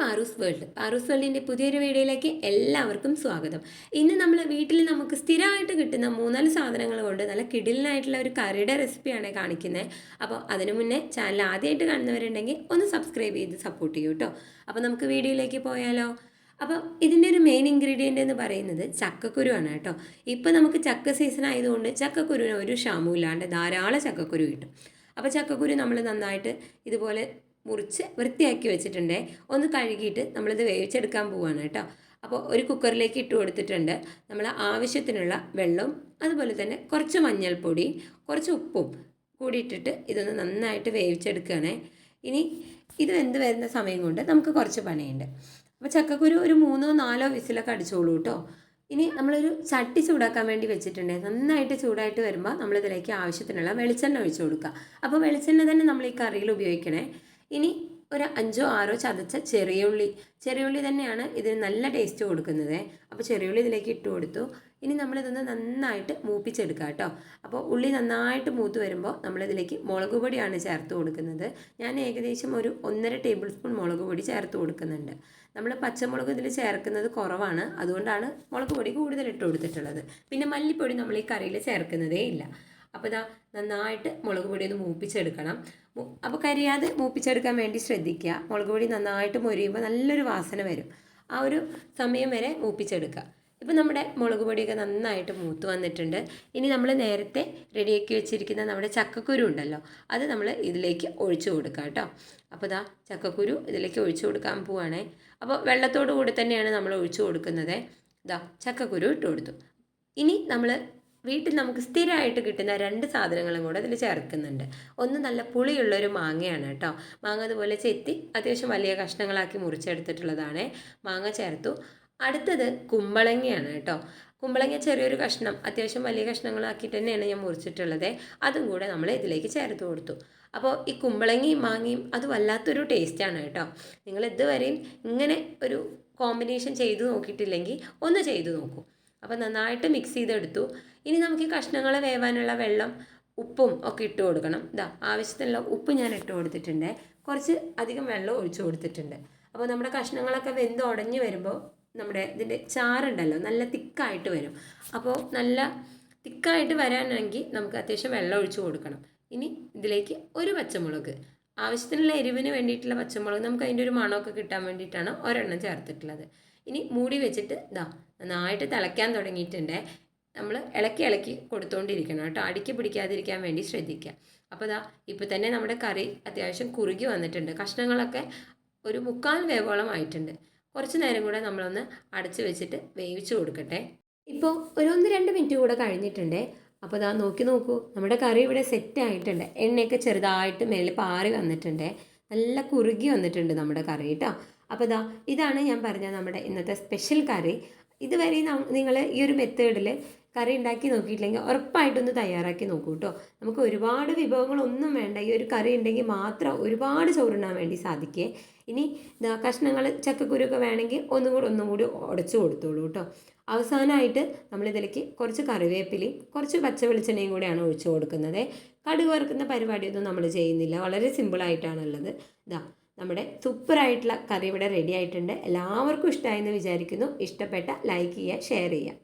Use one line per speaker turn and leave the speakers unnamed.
പാറൂസ് വേൾഡിൻ്റെ പുതിയൊരു വീഡിയോയിലേക്ക് എല്ലാവർക്കും സ്വാഗതം. ഇന്ന് നമ്മൾ വീട്ടിൽ നമുക്ക് സ്ഥിരമായിട്ട് കിട്ടുന്ന 3-4 സാധനങ്ങൾ കൊണ്ട് നല്ല കിടിലനായിട്ടുള്ള ഒരു കറിയുടെ റെസിപ്പിയാണ് കാണിക്കുന്നത്. അപ്പോൾ അതിനു മുന്നേ ചാനൽ ആദ്യമായിട്ട് കാണുന്നവരുണ്ടെങ്കിൽ ഒന്ന് സബ്സ്ക്രൈബ് ചെയ്ത് സപ്പോർട്ട് ചെയ്യൂ കേട്ടോ. അപ്പോൾ നമുക്ക് വീഡിയോയിലേക്ക് പോയാലോ. അപ്പോൾ ഇതിൻ്റെ ഒരു മെയിൻ ഇൻഗ്രീഡിയൻ്റ് എന്ന് പറയുന്നത് ചക്കക്കുരുവാണ് കേട്ടോ. ഇപ്പോൾ നമുക്ക് ചക്ക സീസൺ ആയതുകൊണ്ട് ചക്കക്കുരുവിന് ഒരു ക്ഷാമമില്ലാണ്ട് ധാരാളം ചക്കക്കുരു കിട്ടും. അപ്പോൾ ചക്കക്കുരു നമ്മൾ നന്നായിട്ട് ഇതുപോലെ മുറിച്ച് വൃത്തിയാക്കി വെച്ചിട്ടുണ്ട്. ഒന്ന് കഴുകിയിട്ട് നമ്മളിത് വേവിച്ചെടുക്കാൻ പോവുകയാണ് കേട്ടോ. അപ്പോൾ ഒരു കുക്കറിലേക്ക് ഇട്ട് കൊടുത്തിട്ടുണ്ട്. നമ്മൾ ആവശ്യത്തിനുള്ള വെള്ളവും അതുപോലെ തന്നെ കുറച്ച് മഞ്ഞൾപ്പൊടി കുറച്ച് ഉപ്പും കൂടി ഇട്ടിട്ട് ഇതൊന്ന് നന്നായിട്ട് വേവിച്ചെടുക്കുകയാണ്. ഇനി ഇത് വെന്ത് വരുന്ന സമയം കൊണ്ട് നമുക്ക് കുറച്ച് പണിയുണ്ട്. അപ്പോൾ ചക്കക്കുരു ഒരു 3-4 വിസിലൊക്കെ അടിച്ചോളൂ കേട്ടോ. ഇനി നമ്മളൊരു ചട്ടി ചൂടാക്കാൻ വേണ്ടി വെച്ചിട്ടുണ്ട്. നന്നായിട്ട് ചൂടായിട്ട് വരുമ്പോൾ നമ്മളിതിലേക്ക് ആവശ്യത്തിനുള്ള വെളിച്ചെണ്ണ ഒഴിച്ചു കൊടുക്കുക. അപ്പോൾ വെളിച്ചെണ്ണ തന്നെ നമ്മൾ ഈ കറിയിൽ ഉപയോഗിക്കണേ. ഇനി ഒരു 5-6 ചതച്ച ചെറിയുള്ളി തന്നെയാണ് ഇതിന് നല്ല ടേസ്റ്റ് കൊടുക്കുന്നത്. അപ്പോൾ ചെറിയുള്ളി ഇതിലേക്ക് ഇട്ട് കൊടുത്തു. ഇനി നമ്മളിതൊന്ന് നന്നായിട്ട് മൂപ്പിച്ചെടുക്കുക കേട്ടോ. അപ്പോൾ ഉള്ളി നന്നായിട്ട് മൂത്ത് വരുമ്പോൾ നമ്മളിതിലേക്ക് മുളക് പൊടിയാണ് ചേർത്ത് കൊടുക്കുന്നത്. ഞാൻ ഏകദേശം ഒരു 1.5 ടേബിൾ സ്പൂൺ മുളക് പൊടി ചേർത്ത് കൊടുക്കുന്നുണ്ട്. നമ്മൾ പച്ചമുളക് ഇതിൽ ചേർക്കുന്നത് കുറവാണ്, അതുകൊണ്ടാണ് മുളക് പൊടി കൂടുതൽ ഇട്ട് കൊടുത്തിട്ടുള്ളത്. പിന്നെ മല്ലിപ്പൊടി നമ്മൾ ഈ കറിയിൽ ചേർക്കുന്നതേ ഇല്ല. അപ്പോൾ ഇതാ നന്നായിട്ട് മുളക് പൊടി ഒന്ന് മൂപ്പിച്ചെടുക്കണം. അപ്പോൾ കരിയാതെ മൂപ്പിച്ചെടുക്കാൻ വേണ്ടി ശ്രദ്ധിക്കുക. മുളക് പൊടി നന്നായിട്ട് മൊരിയുമ്പോൾ നല്ലൊരു വാസന വരും. ആ ഒരു സമയം വരെ മൂപ്പിച്ചെടുക്കുക. ഇപ്പോൾ നമ്മുടെ മുളക് പൊടിയൊക്കെ നന്നായിട്ട് മൂത്ത് വന്നിട്ടുണ്ട്. ഇനി നമ്മൾ നേരത്തെ റെഡിയാക്കി വെച്ചിരിക്കുന്ന നമ്മുടെ ചക്കക്കുരു ഉണ്ടല്ലോ, അത് നമ്മൾ ഇതിലേക്ക് ഒഴിച്ചു കൊടുക്കുക കേട്ടോ. അപ്പോൾ ഇതാ ചക്കക്കുരു ഇതിലേക്ക് ഒഴിച്ചു കൊടുക്കാൻ പോവുകയാണേ. അപ്പോൾ വെള്ളത്തോടു കൂടി തന്നെയാണ് നമ്മൾ ഒഴിച്ചു കൊടുക്കുന്നത്. ഇതാ ചക്കക്കുരു ഇട്ട് കൊടുത്തു. ഇനി നമ്മൾ വീട്ടിൽ നമുക്ക് സ്ഥിരമായിട്ട് കിട്ടുന്ന 2 സാധനങ്ങളും കൂടെ ഇതിൽ ചേർക്കുന്നുണ്ട്. ഒന്ന് നല്ല പുളിയുള്ളൊരു മാങ്ങയാണ് കേട്ടോ. മാങ്ങ അതുപോലെ ചെത്തി അത്യാവശ്യം വലിയ കഷ്ണങ്ങളാക്കി മുറിച്ചെടുത്തിട്ടുള്ളതാണ്. മാങ്ങ ചേർത്തു. അടുത്തത് കുമ്പളങ്ങയാണ് കേട്ടോ. കുമ്പളങ്ങ ചെറിയൊരു കഷ്ണം അത്യാവശ്യം വലിയ കഷ്ണങ്ങളാക്കിയിട്ട് തന്നെയാണ് ഞാൻ മുറിച്ചിട്ടുള്ളത്. അതും കൂടെ നമ്മൾ ഇതിലേക്ക് ചേർത്ത് കൊടുത്തു. അപ്പോൾ ഈ കുമ്പളങ്ങയും മാങ്ങയും അത് വല്ലാത്തൊരു ടേസ്റ്റാണ് കേട്ടോ. നിങ്ങൾ ഇതുവരെയും ഇങ്ങനെ ഒരു കോമ്പിനേഷൻ ചെയ്ത് നോക്കിയിട്ടില്ലെങ്കിൽ ഒന്ന് ചെയ്ത് നോക്കൂ. അപ്പോൾ നന്നായിട്ട് മിക്സ് ചെയ്തെടുത്തു. ഇനി നമുക്ക് ഈ കഷ്ണങ്ങൾ വേവാനുള്ള വെള്ളം ഉപ്പും ഒക്കെ ഇട്ട് കൊടുക്കണം. ഇതാ ആവശ്യത്തിനുള്ള ഉപ്പ് ഞാൻ ഇട്ട് കൊടുത്തിട്ടുണ്ട്. കുറച്ച് അധികം വെള്ളം ഒഴിച്ചു കൊടുത്തിട്ടുണ്ട്. അപ്പോൾ നമ്മുടെ കഷ്ണങ്ങളൊക്കെ വെന്ത് ഉടഞ്ഞ് വരുമ്പോൾ നമ്മുടെ ഇതിൻ്റെ ചാറുണ്ടല്ലോ നല്ല തിക്കായിട്ട് വരും. അപ്പോൾ നല്ല തിക്കായിട്ട് വരാനാണെങ്കിൽ നമുക്ക് അത്യാവശ്യം വെള്ളം ഒഴിച്ചു കൊടുക്കണം. ഇനി ഇതിലേക്ക് ഒരു പച്ചമുളക്, ആവശ്യത്തിനുള്ള എരിവിന് വേണ്ടിയിട്ടുള്ള പച്ചമുളക്, നമുക്ക് അതിൻ്റെ ഒരു മണമൊക്കെ കിട്ടാൻ വേണ്ടിയിട്ടാണ് ഒരെണ്ണം ചേർത്തിട്ടുള്ളത്. ഇനി മൂടി വെച്ചിട്ട് ഇതാ നന്നായിട്ട് തിളയ്ക്കാൻ തുടങ്ങിയിട്ടുണ്ട്. നമ്മൾ ഇളക്കി കൊടുത്തുകൊണ്ടിരിക്കണം കേട്ടോ. അടിക്ക് പിടിക്കാതിരിക്കാൻ വേണ്ടി ശ്രദ്ധിക്കുക. അപ്പോൾ ഇതാ ഇപ്പോൾ തന്നെ നമ്മുടെ കറി അത്യാവശ്യം കുറുകി വന്നിട്ടുണ്ട്. കഷ്ണങ്ങളൊക്കെ ഒരു 3/4 വേവോളം ആയിട്ടുണ്ട്. കുറച്ച് നേരം കൂടെ നമ്മളൊന്ന് അടച്ച് വെച്ചിട്ട് വേവിച്ച് കൊടുക്കട്ടെ. ഇപ്പോൾ ഒരു 1-2 മിനിറ്റ് കൂടെ കഴിഞ്ഞിട്ടുണ്ട്. അപ്പോൾ ഇതാ നോക്കൂ, നമ്മുടെ കറി ഇവിടെ സെറ്റ് ആയിട്ടുണ്ട്. എണ്ണയൊക്കെ ചെറുതായിട്ട് മേലെ പാറി വന്നിട്ടുണ്ട്. നല്ല കുറുകി വന്നിട്ടുണ്ട് നമ്മുടെ കറി കേട്ടോ. അപ്പോൾ ഇതാണ് ഞാൻ പറഞ്ഞ നമ്മുടെ ഇന്നത്തെ സ്പെഷ്യൽ കറി. ഇതുവരെ നിങ്ങൾ ഈ ഒരു മെത്തേഡിൽ കറി ഉണ്ടാക്കി നോക്കിയിട്ടില്ലെങ്കിൽ ഉറപ്പായിട്ടൊന്ന് തയ്യാറാക്കി നോക്കൂ കേട്ടോ. നമുക്ക് ഒരുപാട് വിഭവങ്ങളൊന്നും വേണ്ട, ഈ ഒരു കറി ഉണ്ടെങ്കിൽ മാത്രം ഒരുപാട് ചോറുണ്ണാൻ വേണ്ടി സാധിക്കേ. ഇനി കഷ്ണങ്ങൾ ചക്കക്കുരുക്കെ വേണമെങ്കിൽ ഒന്നും കൂടി ഉടച്ചു കൊടുത്തോളൂ കേട്ടോ. അവസാനമായിട്ട് നമ്മളിതിലേക്ക് കുറച്ച് കറിവേപ്പിലയും കുറച്ച് പച്ച വെളിച്ചെണ്ണയും കൂടെയാണ് ഒഴിച്ചു കൊടുക്കുന്നത്. കടുക് വറുക്കുന്ന പരിപാടിയൊന്നും നമ്മൾ ചെയ്യുന്നില്ല, വളരെ സിമ്പിളായിട്ടാണുള്ളത്. നമ്മുടെ സൂപ്പറായിട്ടുള്ള കറി ഇവിടെ റെഡി ആയിട്ടുണ്ട്. എല്ലാവർക്കും ഇഷ്ടമായെന്ന് വിചാരിക്കുന്നു. ഇഷ്ടപ്പെട്ട ലൈക്ക് ചെയ്യുക, ഷെയർ ചെയ്യുക.